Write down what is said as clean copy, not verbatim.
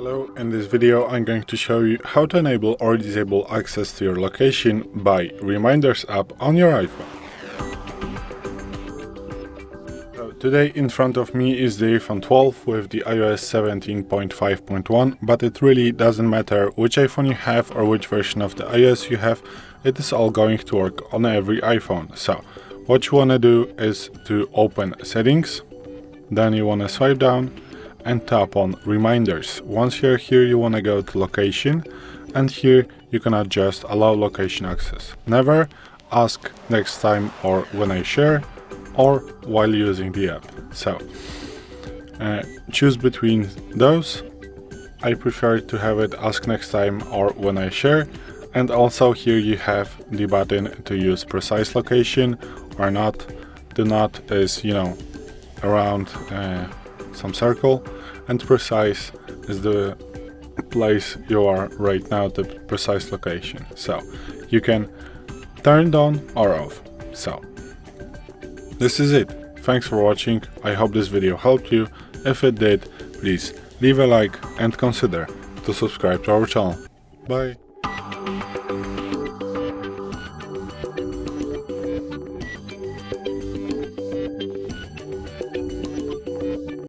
Hello, in this video I'm going to show you how to enable or disable access to your location by Reminders app on your iPhone. So today in front of me is the iPhone 12 with the iOS 17.5.1, but it really doesn't matter which iPhone you have or which version of the iOS you have, it is all going to work on every iPhone. So what you want to do is to open Settings, then you want to swipe down and tap on Reminders. Once you're here, you want to go to Location, and here you can adjust Allow Location Access. Never ask next time or when I share or while using the app. So choose between those. I prefer to have it ask next time or when I share, and also here you have the button to use precise location or not. The not is, around some circle, and precise is the place you are right now, the precise location. So you can turn it on or off. So this is it. Thanks for watching. I hope this video helped you. If it did, please leave a like and consider to subscribe to our channel. Bye.